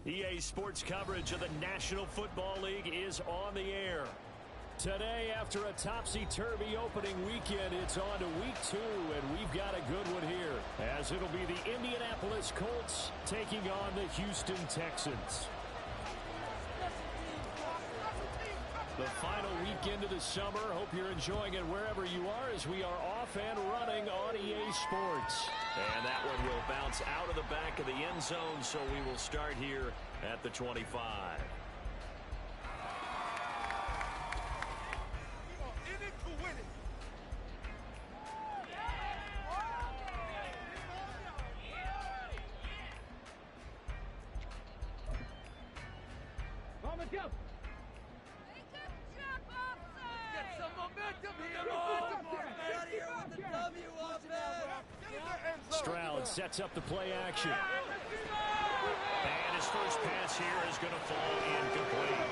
EA Sports coverage of the National Football League is on the air. Today, after a topsy-turvy opening weekend, it's on to week 2, and we've got a good one here, as it'll be the Indianapolis Colts taking on the Houston Texans. The final weekend of the summer. Hope you're enjoying it wherever you are, as we are off and running on EA Sports. And that one will bounce out of the back of the end zone, so we will start here at the 25. Stroud sets up the play action. And his first pass here is going to fall incomplete.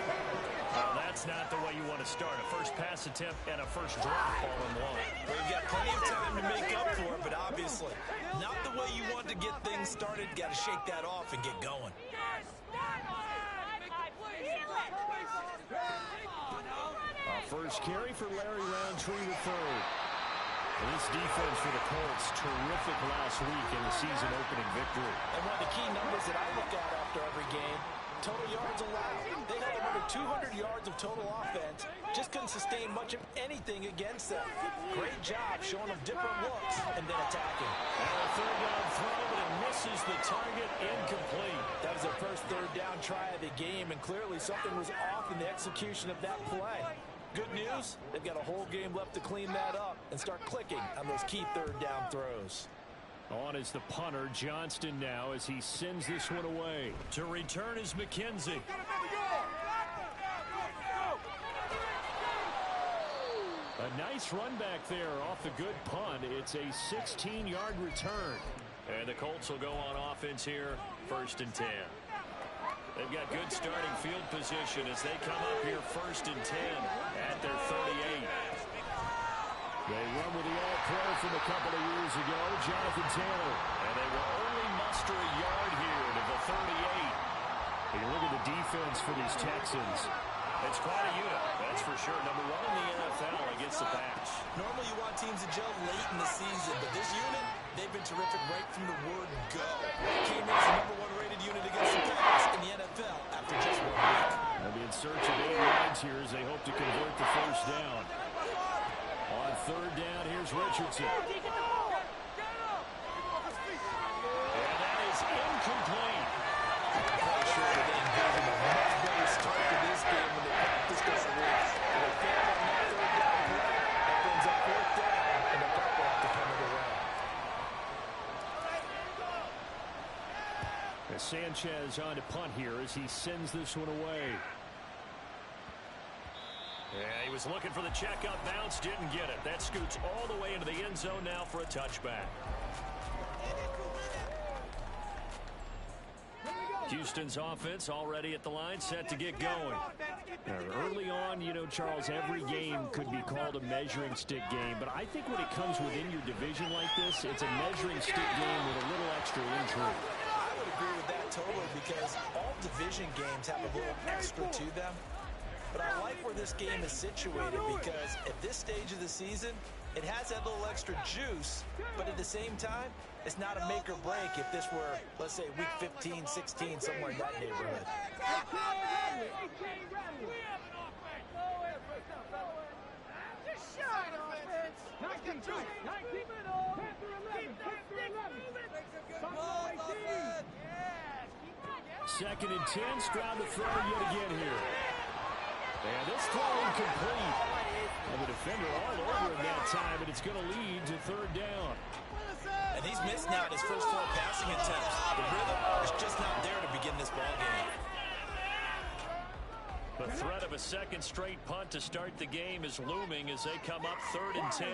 Well, that's not the way you want to start. A first pass attempt and a first drop all in one. Well, you've got plenty of time to make up for it, but obviously not the way you want to get things started. Got to shake that off and get going. First carry for Larry Roundtree the third. This defense for the Colts, terrific last week in the season-opening victory. And one of the key numbers that I look at after every game, total yards allowed. They had over 200 yards of total offense. Just couldn't sustain much of anything against them. Great job showing them different looks and then attacking. And a third down throw, but it misses the target, incomplete. That was their first third down try of the game, and clearly something was off in the execution of that play. Good news, they've got a whole game left to clean that up and start clicking on those key third down throws. On is the punter, Johnston, now as he sends this one away. To return is McKenzie. A nice run back there off the good punt. It's a 16-yard return. And the Colts will go on offense here, 1st and 10. They've got good starting field position as they come up here 1st and 10 at their 38. They run with the all-pro from a couple of years ago, Jonathan Taylor. And they will only muster a yard here to the 38. You look at the defense for these Texans. It's quite a unit, that's for sure. Number 1 in the NFL against the pass. Normally you want teams to gel late in the season, but this unit, they've been terrific right from the word go. Came in as the number 1 rated unit against the pass in the NFL after just 1 week. They'll be in search of 8 yards here as they hope to convert the first down. On 3rd down, here's Richardson. And that is incomplete. Quite sure that they envisioned a much better start to this game when they practiced this week. They failed on that 3rd down play. That brings up 4th down, and the punt will have to come into run. Sanchez on to punt here as he sends this one away. Yeah, he was looking for the checkup bounce, didn't get it. That scoots all the way into the end zone now for a touchback. Houston's offense already at the line, set to get going. Now, early on, you know, Charles, every game could be called a measuring stick game, but I think when it comes within your division like this, it's a measuring stick game with a little extra intrigue. I would agree with that totally, because all division games have a little extra to them. But I like where this game is situated, because at this stage of the season, it has that little extra juice, but at the same time, it's not a make or break if this were, let's say, week 15, 16, somewhere in that neighborhood. Second and 10, Stroud to throw yet again here. And this throw incomplete. And the defender all over him that time, and it's going to lead to 3rd down. And he's missed now at his first 4 passing attempts. The rhythm is just not there to begin this ball game. The threat of a second straight punt to start the game is looming as they come up 3rd and 10.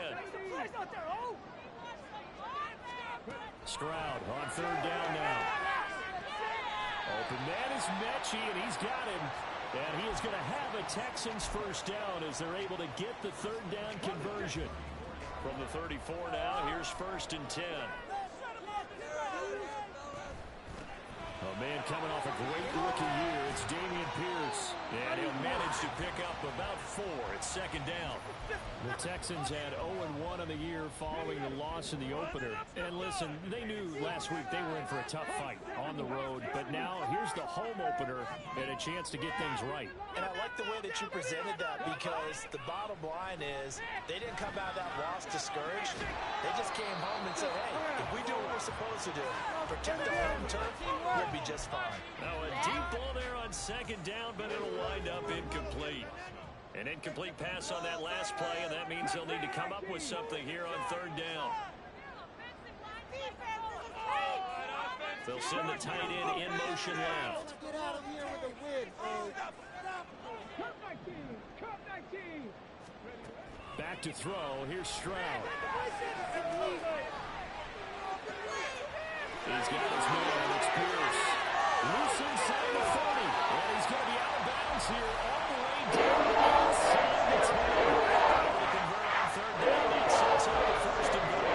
Stroud on 3rd down now. Open man is Mechie, and he's got him. And he is going to have a Texans first down as they're able to get the 3rd down conversion. From the 34 now, here's 1st and 10. A man coming off a great rookie year. It's Dameon Pierce. And he'll manage to pick up about 4. It's second down. The Texans had 0-1 on the year following the loss in the opener. And listen, they knew last week they were in for a tough fight on the road. But now here's the home opener and a chance to get things right. And I like the way that you presented that, because the bottom line is they didn't come out of that loss discouraged. They just came home and said, hey, if we do what we're supposed to do, protect the home turf, we'll be just fine. Now a deep ball there on second down, but it'll wind up incomplete. An incomplete pass on that last play, and that means they'll need to come up with something here on third down. They'll send the tight end in motion left. Get out of here with a win. Back to throw. Here's Stroud. He's got his man. It's Pierce. Loose inside the 40. And he's going to be out of bounds here all the way down inside the 10. Able to convert on third down. That sets up the first and goal.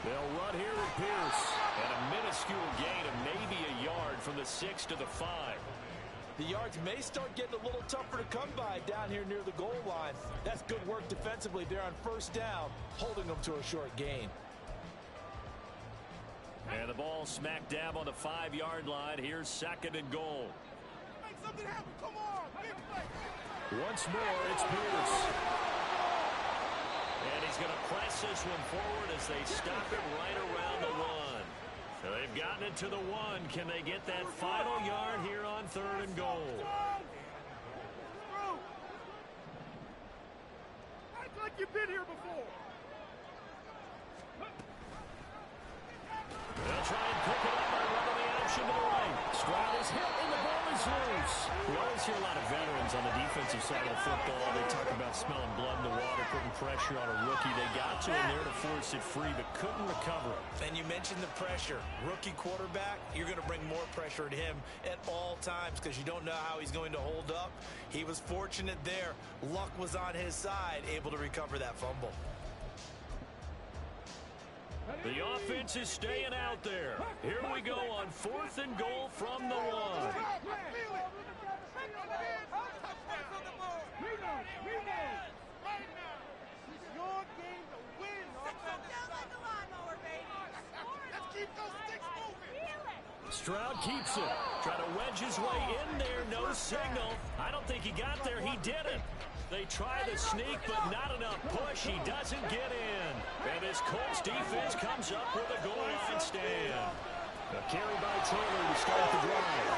They'll run here with Pierce. And a minuscule gain of maybe a yard from the 6 to the 5. The yards may start getting a little tougher to come by down here near the goal line. That's good work defensively there on first down, holding them to a short gain. And the ball smack dab on the 5-yard line. Here's second and goal. Make something happen. Come on. Big play. Once more, it's Pierce. And he's going to press this one forward as they stop it right around the 1. So they've gotten it to the 1. Can they get that final yard here on third and goal? Act like you've been here before. They'll try and pick it up by running the option to the right. Stroud is hit and the ball is loose. We always hear a lot of veterans on the defensive side of the football. They talk about smelling blood in the water, putting pressure on a rookie. They got to him there to force it free, but couldn't recover. And you mentioned the pressure. Rookie quarterback, you're going to bring more pressure at him at all times because you don't know how he's going to hold up. He was fortunate there. Luck was on his side, able to recover that fumble. The offense is staying out there. Here we go on fourth and goal from the 1. Stroud keeps it. Trying to wedge his way in there. No signal. I don't think he got there. He didn't. They try the sneak, but not enough push. He doesn't get in. And this Colts defense comes up with a goal line stand. A carry by Taylor to start the drive.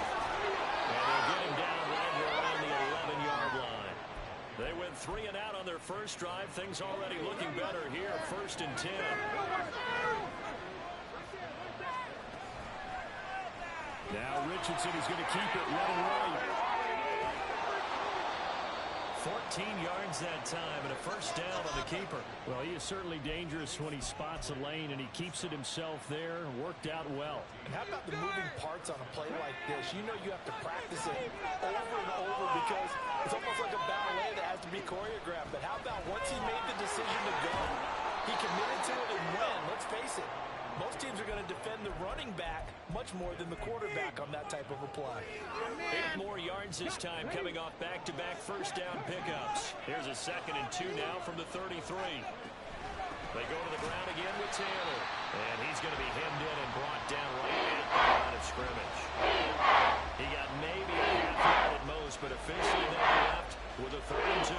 And they'll get him down right around the 11-yard line. They went 3 and out on their first drive. Things already looking better here. First and 10. Now Richardson is going to keep it running right. 14 yards that time and a first down on the keeper. Well, he is certainly dangerous when he spots a lane, and he keeps it himself there. Worked out well. And how about the moving parts on a play like this? You know you have to practice it over and over because it's almost like a ballet that has to be choreographed. But how about once he made the decision to go, he committed to it and win. Let's face it. Most teams are going to defend the running back much more than the quarterback on that type of a play. 8 more yards this time coming off back-to-back first down pickups. Here's a 2nd and 2 now from the 33. They go to the ground again with Taylor. And he's going to be hemmed in and brought down right at the line of scrimmage. He got maybe a half yard at most, but officially they'll be left with a 3rd and 2.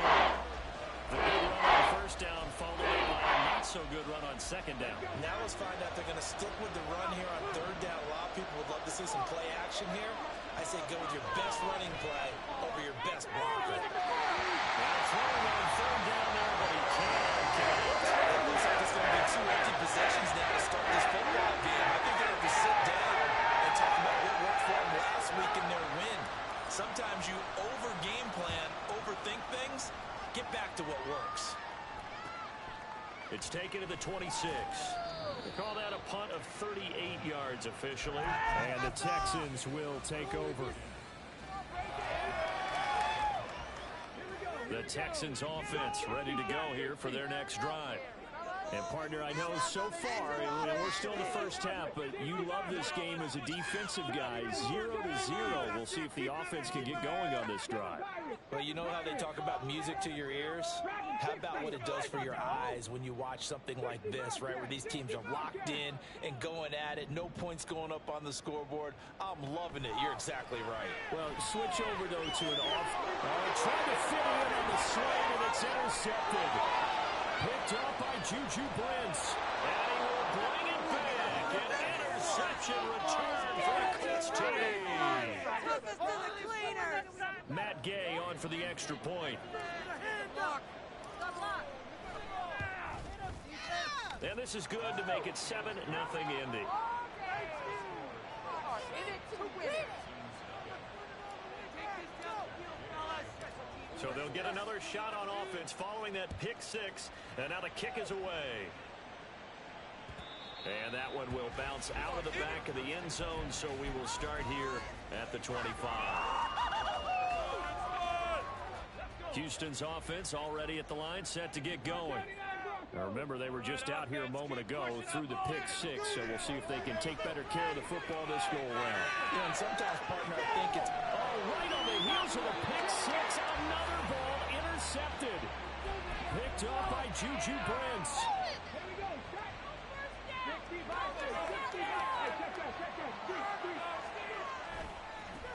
The good run on first down followed by a not-so-good run on second down. Now let's find out they're going to stick with the run here on third down. A lot of people would love to see some play action here. I say go with your best running play over your best blocker. Now throwing on third down there, but he can't get it. It looks like it's going to be 2 empty possessions now to start this football game. I think they have to sit down and talk about what worked for them last week in their win. Sometimes you over-game plan, overthink things. Get back to what works. It's taken to the 26. They call that a punt of 38 yards officially. And the Texans will take over. The Texans offense ready to go here for their next drive. And, partner, I know so far, we're still in the first half, but you love this game as a defensive guy. 0-0. We'll see if the offense can get going on this drive. Well, you know how they talk about music to your ears? How about what it does for your eyes when you watch something like this, right, where these teams are locked in and going at it, no points going up on the scoreboard? I'm loving it. You're exactly right. Well, switch over, though, to an off. Trying to fit in on the sling, and it's intercepted. Picked up by Juju Brents. And he will bring it back. An interception return for the Colts team. Matt Gay on for the extra point. And this is good to make it 7-0 Indy. So they'll get another shot on offense following that pick six. And now the kick is away. And that one will bounce out of the back of the end zone. So we will start here at the 25. Houston's offense already at the line, set to get going. Now remember, they were just out here a moment ago through the pick six, so we'll see if they can take better care of the football this go around. Yeah, and sometimes, partner, I think it's right on the heels of the pick six. Another ball intercepted. Picked up by Juju Brents.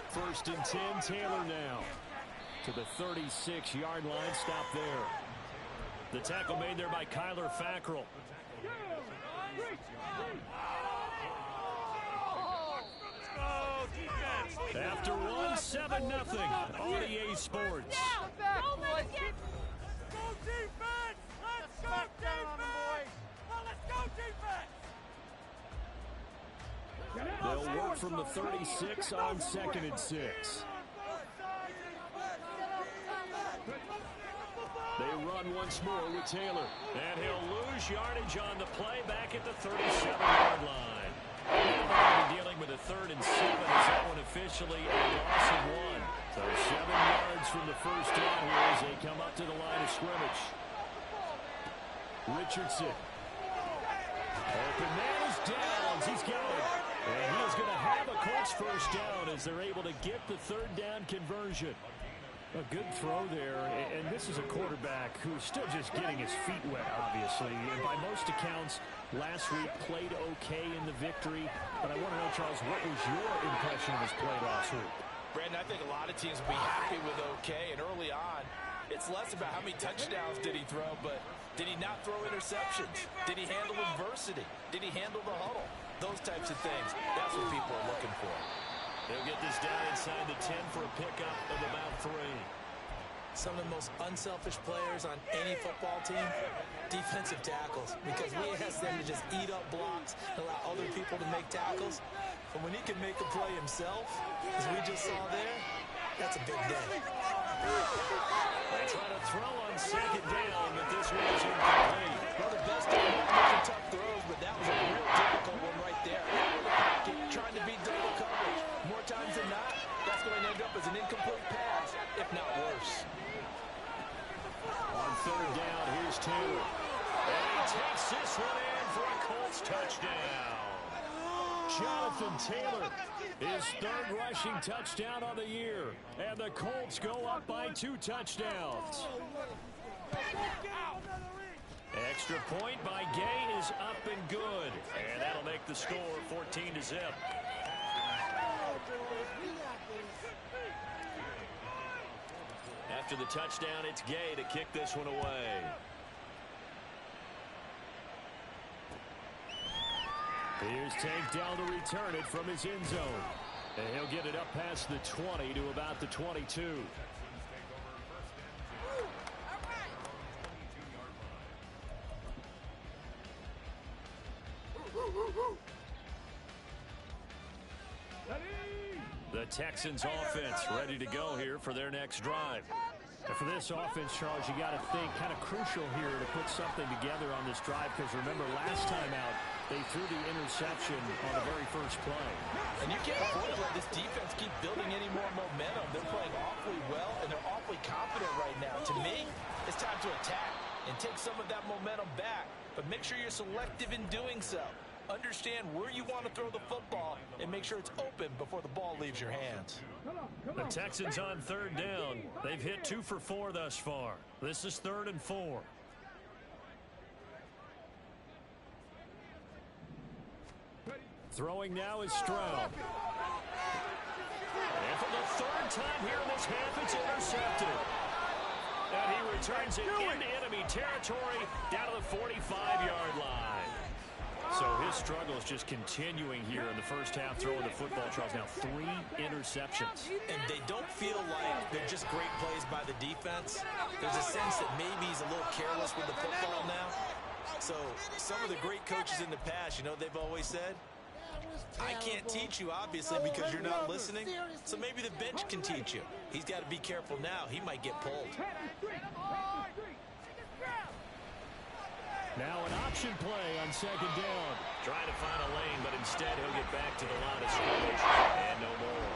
First and 10, Taylor now. To the 36-yard line, stop there. The tackle made there by Kyler Fackrell. After one, 7-0 on EA Sports. They'll work from the 36 on 2nd and 6. They run once more with Taylor. And he'll lose yardage on the play back at the 37-yard line. Now dealing with a 3rd and 7 as that one officially a loss of 1. So 7 yards from the first down here as they come up to the line of scrimmage. Richardson. Open man is down. He's got it. And he is going to have a Colts first down as they're able to get the 3rd down conversion. A good throw there, and this is a quarterback who's still just getting his feet wet, obviously. And by most accounts, last week played okay in the victory. But I want to know, Charles, what was your impression of his play last week? Brandon, I think a lot of teams will be happy with okay. And early on, it's less about how many touchdowns did he throw, but did he not throw interceptions? Did he handle adversity? Did he handle the huddle? Those types of things, that's what people are looking for. They'll get this down inside the 10 for a pickup of about 3. Some of the most unselfish players on any football team, defensive tackles, because we ask them to just eat up blocks and allow other people to make tackles. But when he can make a play himself, as we just saw there, that's a big day. They try to throw on 2nd down, but this one is incomplete. Well, the best team making tough throws, but that was a real difficult one right there. Trying to beat double coverage. More times than not, that's going to end up as an incomplete pass, if not worse. On 3rd down, here's Taylor. And he takes this one in for a Colts touchdown. Jonathan Taylor, his 3rd rushing touchdown of the year. And the Colts go up by 2 touchdowns. Extra point by Gay is up and good. And that'll make the score 14-0. After the touchdown, it's Gay to kick this one away. Here's Tank down to return it from his end zone. And he'll get it up past the 20 to about the 22. The Texans offense ready to go here for their next drive. And for this offense, Charles, you got to think kind of crucial here to put something together on this drive, because remember last time out they threw the interception on the very first play. And you can't afford to let this defense keep building any more momentum. They're playing awfully well, and they're awfully confident right now, To me, it's time to attack and take some of that momentum back. But make sure you're selective in doing so. Understand where you want to throw the football and make sure it's open before the ball leaves your hands. The Texans on third down. They've hit 2 for 4 thus far. This is 3rd and 4. Throwing now is Stroud. And for the 3rd time here in this half, it's intercepted. And he returns it into enemy territory down to the 45-yard line. So his struggle is just continuing here in the first half, throwing the football. Charles, now 3 interceptions. And they don't feel like they're just great plays by the defense. There's a sense that maybe he's a little careless with the football now. So some of the great coaches in the past, you know, they've always said, I can't teach you, obviously, because you're not listening. So maybe the bench can teach you. He's got to be careful now. He might get pulled. Now an option play on 2nd down. Trying to find a lane, but instead he'll get back to the line of scrimmage and no more.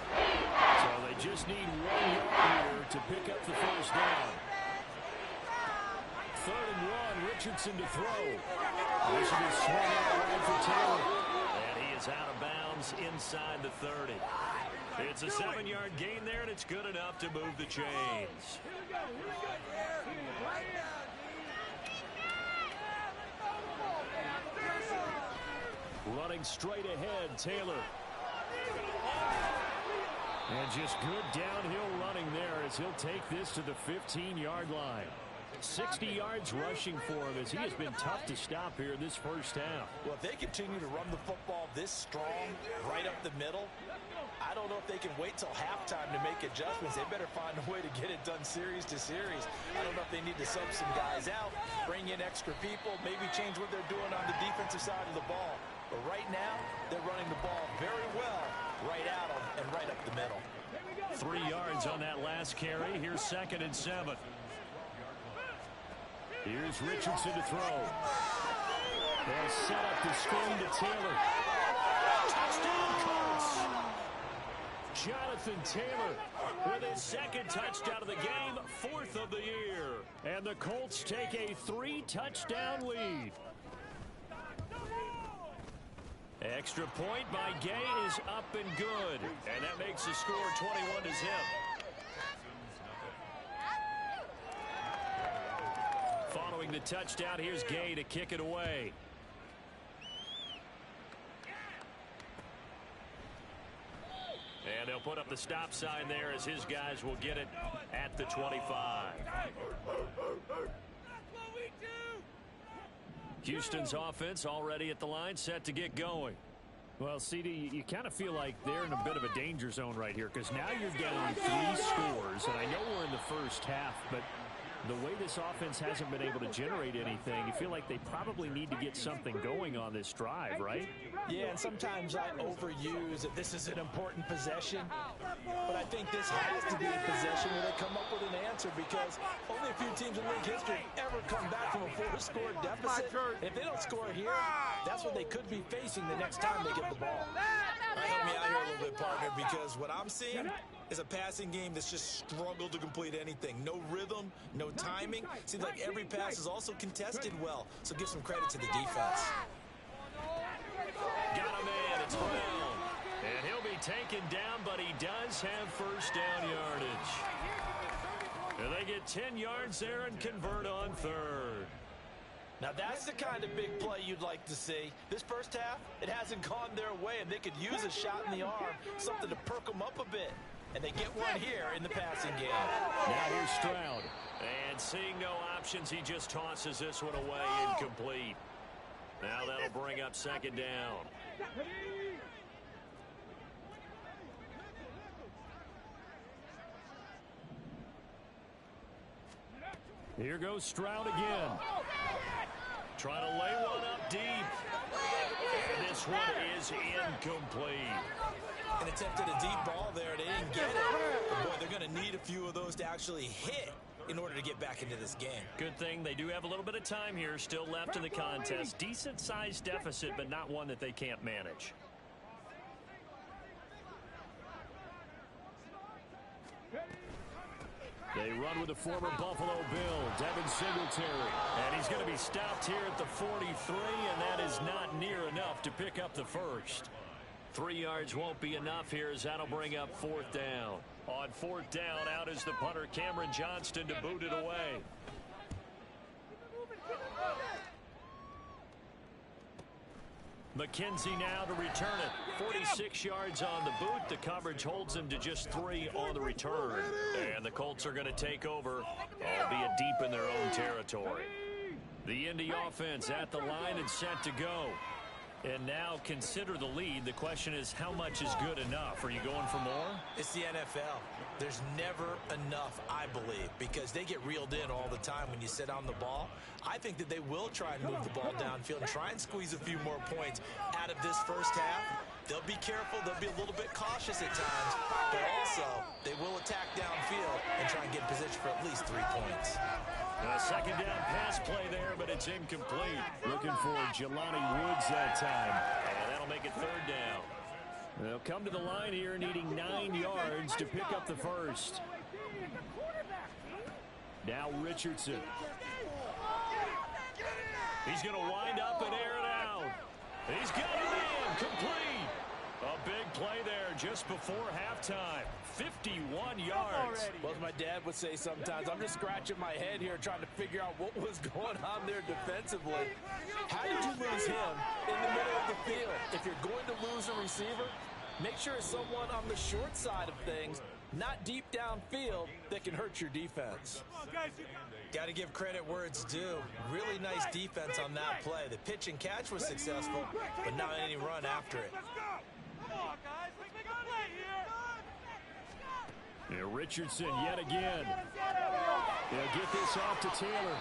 So they just need 1 yard here to pick up the first down. 3rd and 1, Richardson to throw. This will be swung out right for Taylor. And he is out of bounds inside the 30. It's a 7-yard gain there, and it's good enough to move the chains. Running straight ahead, Taylor. And just good downhill running there as he'll take this to the 15-yard line. 60 yards rushing for him as he has been tough to stop here this first half. Well, if they continue to run the football this strong right up the middle, I don't know if they can wait till halftime to make adjustments. They better find a way to get it done series to series. I don't know if they need to sub some guys out, bring in extra people, maybe change what they're doing on the defensive side of the ball. But right now, they're running the ball very well right at them and right up the middle. 3 yards on that last carry. Here's 2nd and 7. Here's Richardson to throw. They'll set up the screen to Taylor. Touchdown, Colts! Jonathan Taylor with his 2nd touchdown of the game, 4th of the year. And the Colts take a 3-touchdown lead. Extra point by Gay is up and good. And that makes the score 21 to zip. Following the touchdown, here's Gay to kick it away. And they'll put up the stop sign there as his guys will get it at the 25. Houston's offense already at the line, set to get going. Well, CD, you kind of feel like they're in a bit of a danger zone right here because now you're down 3 scores, and I know we're in the first half, but the way this offense hasn't been able to generate anything, you feel like they probably need to get something going on this drive, right? Yeah, and sometimes I overuse that this is an important possession, but I think this has to be a possession where they come up with an answer because only a few teams in league history ever come back from a 4-score deficit. If they don't score here, that's what they could be facing the next time they get the ball. Help me out here a little bit, partner, because what I'm seeing is a passing game that's just struggled to complete anything. No rhythm, no timing. Seems like every pass is also contested well, so give some credit to the defense. Got a man, it's Brown. And he'll be taken down, but he does have first down yardage. And they get 10 yards there and convert on 3rd. Now that's the kind of big play you'd like to see. This first half, it hasn't gone their way, and they could use a shot in the arm, something to perk them up a bit. And they get one here in the passing game. Now here's Stroud. And seeing no options, he just tosses this one away incomplete. Now that'll bring up 2nd down. Here goes Stroud again. Trying to lay one up deep. And this one is incomplete. And attempted a deep ball there. They didn't get it. But boy, they're going to need a few of those to actually hit in order to get back into this game. Good thing they do have a little bit of time here still left in the contest. Decent-sized deficit, but not one that they can't manage. They run with the former Buffalo Bill, Devin Singletary. And he's going to be stopped here at the 43, and that is not near enough to pick up the first. 3 yards won't be enough here as that'll bring up 4th down. On 4th down, out is the punter, Cameron Johnston, to boot it away. McKenzie now to return it. 46 yards on the boot. The coverage holds him to just 3 on the return. And the Colts are going to take over, albeit deep in their own territory. The Indy offense at the line and set to go. And now consider the lead. The question is, how much is good enough? Are you going for more? It's the NFL. There's never enough, I believe, because they get reeled in all the time when you sit on the ball. I think that they will try and move the ball downfield and try and squeeze a few more points out of this first half. They'll be careful. They'll be a little bit cautious at times, but also they will attack downfield and try and get in position for at least 3 points. A second down pass play there, but it's incomplete. Looking for Jelani Woods that time. And that'll make it 3rd down. They'll come to the line here needing 9 yards to pick up the first. Now Richardson. He's going to wind up and air it out. He's got it in. Complete. A big play there just before halftime. 51 yards. Well, as my dad would say sometimes, I'm just scratching my head here trying to figure out what was going on there defensively. How did you lose him in the middle of the field? If you're going to lose a receiver, make sure it's someone on the short side of things, not deep downfield, that can hurt your defense. Got to give credit where it's due. Really nice defense on that play. The pitch and catch was successful, but not any run after it. Come on, guys. Let's make a play here. Yeah, Richardson yet again. They'll get this off to Taylor.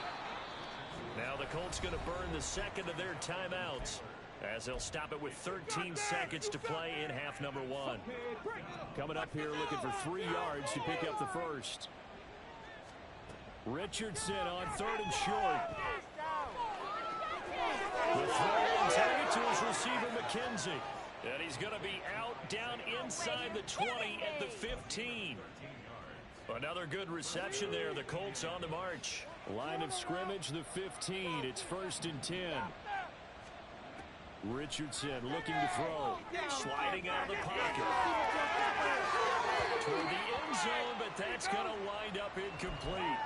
Now the Colts going to burn the second of their timeouts as they'll stop it with 13 seconds to play in half number 1. Coming up here looking for 3 yards to pick up the first. Richardson on 3rd and short. The throw and target to his receiver McKenzie. And he's going to be out down inside the 20 at the 15. Another good reception there. The Colts on the march. Line of scrimmage, the 15. It's 1st and 10. Richardson looking to throw. Sliding out of the pocket. Toward the end zone, but that's going to wind up incomplete.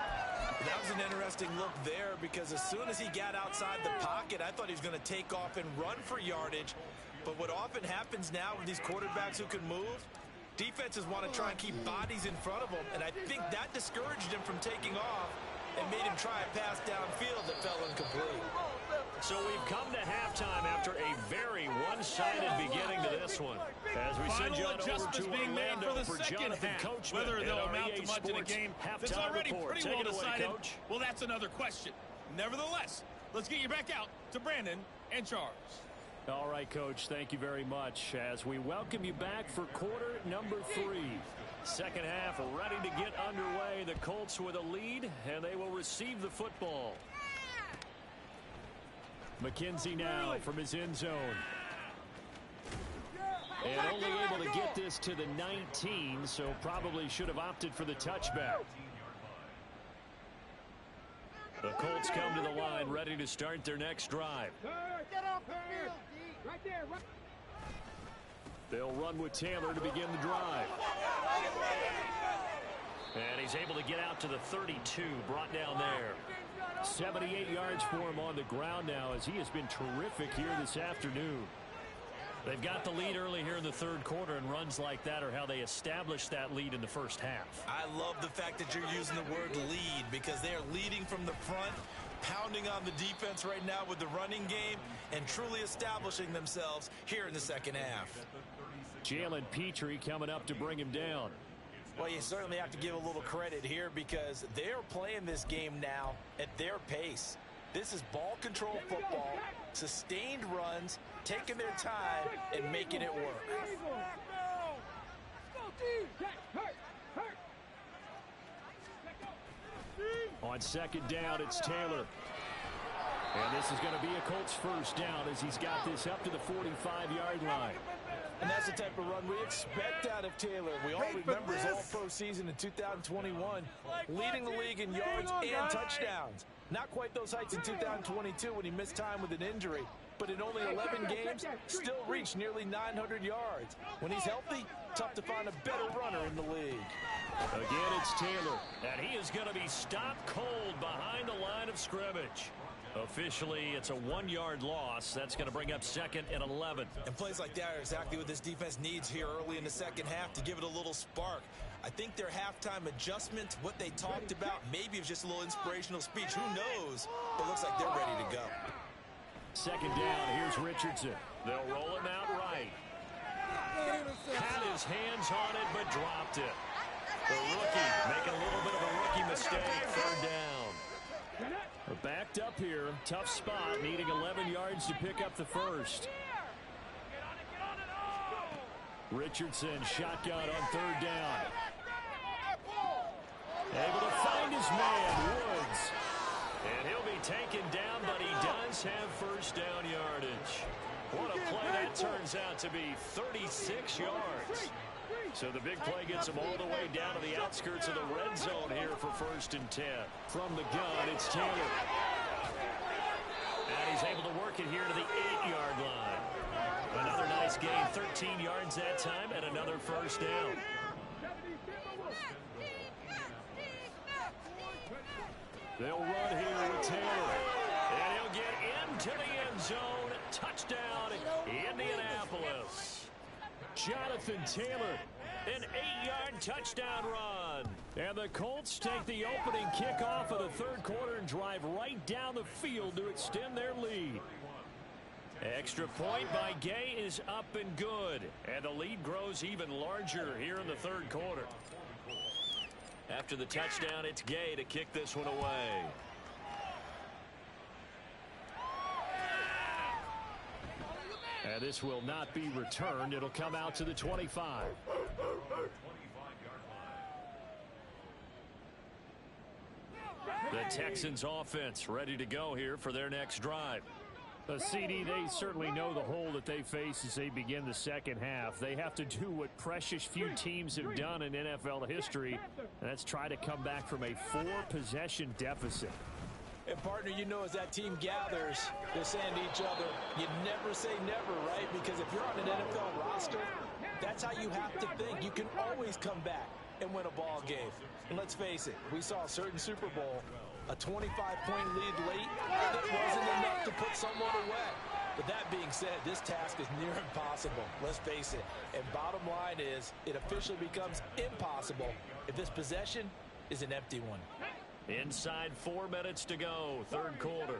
That was an interesting look there because as soon as he got outside the pocket, I thought he was going to take off and run for yardage. But what often happens now with these quarterbacks who can move, defenses want to try and keep bodies in front of them, and I think that discouraged him from taking off and made him try a pass downfield that fell incomplete. So we've come to halftime after a very one-sided beginning to this one. As we send you on over to Orlando for Jonathan Coachman. Whether they'll amount to much in a Sports game that's already report. pretty Take well it away, decided. Coach. Well, that's another question. Nevertheless, let's get you back out to Brandon and Charles. All right, Coach, thank you very much as we welcome you back for quarter number 3. Second half ready to get underway. The Colts with a lead, and they will receive the football. McKenzie now from his end zone. And only able to get this to the 19, so probably should have opted for the touchback. The Colts come to the line ready to start their next drive. Get up here. Right there. They'll run with Taylor to begin the drive. And he's able to get out to the 32, brought down there. 78 yards for him on the ground now as he has been terrific here this afternoon. They've got the lead early here in the 3rd quarter, and runs like that are how they established that lead in the first half. I love the fact that you're using the word lead because they are leading from the front, pounding on the defense right now with the running game, and truly establishing themselves here in the second half. Jalen Petrie coming up to bring him down. Well, you certainly have to give a little credit here because they're playing this game now at their pace. This is ball control football, sustained runs, taking their time and making it work. On second down, it's Taylor. And this is going to be a Colts first down as he's got this up to the 45-yard line. And that's the type of run we expect out of Taylor. We all remember his all-pro season in 2021, leading the league in yards and touchdowns. Not quite those heights in 2022 when he missed time with an injury, but in only 11 games, still reached nearly 900 yards. When he's healthy, tough to find a better runner in the league. Again, it's Taylor, and he is going to be stopped cold behind the line of scrimmage. Officially, it's a 1-yard loss. That's going to bring up 2nd and 11. And plays like that are exactly what this defense needs here early in the second half to give it a little spark. I think their halftime adjustment, what they talked about, maybe it's just a little inspirational speech. Who knows? But it looks like they're ready to go. 2nd down, here's Richardson. They'll roll him out right. Had his hands on it, but dropped it. The rookie making a little bit of a rookie mistake. 3rd down. We're backed up here. Tough spot, needing 11 yards to pick up the first. Richardson shotgun on 3rd down. Able to find his man, Woods. And he'll be taken down, but he does have first down yardage. What a play that turns out to be, 36 yards. So the big play gets him all the way down to the outskirts of the red zone here for 1st and 10. From the gun, it's Taylor. And he's able to work it here to the 8-yard line. Another nice gain, 13 yards that time, and another first down. They'll run here with Taylor. And he'll get into the end zone. Touchdown, Indianapolis. Jonathan Taylor, an 8-yard touchdown run. And the Colts take the opening kickoff of the 3rd quarter and drive right down the field to extend their lead. Extra point by Gay is up and good. And the lead grows even larger here in the 3rd quarter. After the touchdown, it's Gay to kick this one away. And this will not be returned. It'll come out to the 25. The Texans offense ready to go here for their next drive. CD, they certainly know the hole that they face as they begin the second half. They have to do what precious few teams have done in NFL history, and that's try to come back from a 4-possession deficit. And, partner, you know, as that team gathers, they're saying to each other, you never say never, right? Because if you're on an NFL roster, that's how you have to think. You can always come back and win a ball game. And let's face it, we saw a certain Super Bowl, a 25-point lead late, that wasn't enough to put someone away. But that being said, this task is near impossible. Let's face it. And bottom line is, it officially becomes impossible if this possession is an empty one. Inside 4 minutes to go, 3rd quarter.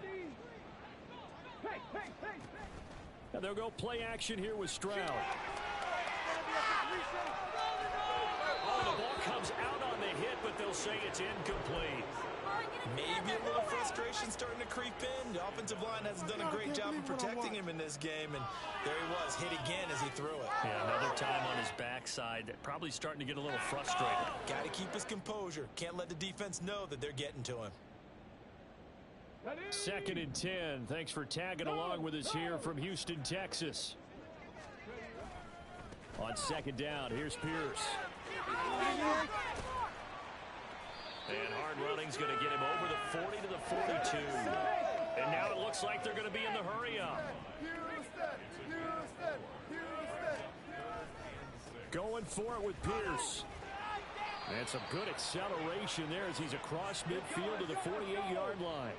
And they'll go play action here with Stroud. Oh, the ball comes out on the hit, but they'll say it's incomplete. Maybe a little frustration starting to creep in. The offensive line hasn't done a great job of protecting him in this game, and there he was, hit again as he threw it. Yeah, another time on his backside, probably starting to get a little frustrated. Got to keep his composure. Can't let the defense know that they're getting to him. 2nd and 10. Thanks for tagging along with us here from Houston, Texas. On 2nd down, here's Pierce. And hard running's going to get him over the 40 to the 42. And now it looks like they're going to be in the hurry-up. Going for it with Pierce. And some good acceleration there as he's across midfield to the 48-yard line.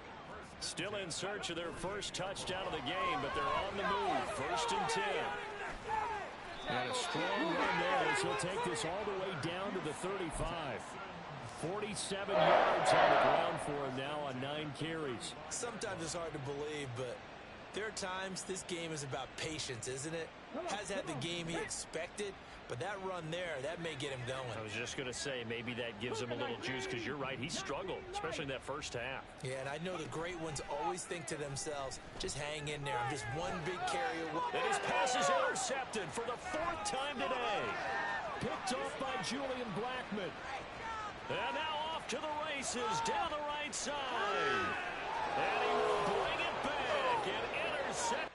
Still in search of their first touchdown of the game, but they're on the move. 1st and 10. And a strong run there as he'll take this all the way down to the 35. 47 yards on the ground for him now on 9 carries. Sometimes it's hard to believe, but there are times this game is about patience, isn't it? Has had the game he expected, but that run there, that may get him going. I was just going to say, maybe that gives him a little juice, because you're right, he struggled, especially in that first half. Yeah, and I know the great ones always think to themselves, just hang in there. I'm just one big carry away. And his pass is intercepted for the 4th time today. Picked off by Julian Blackmon. And now off to the races down the right side. And he will bring it back and intercept.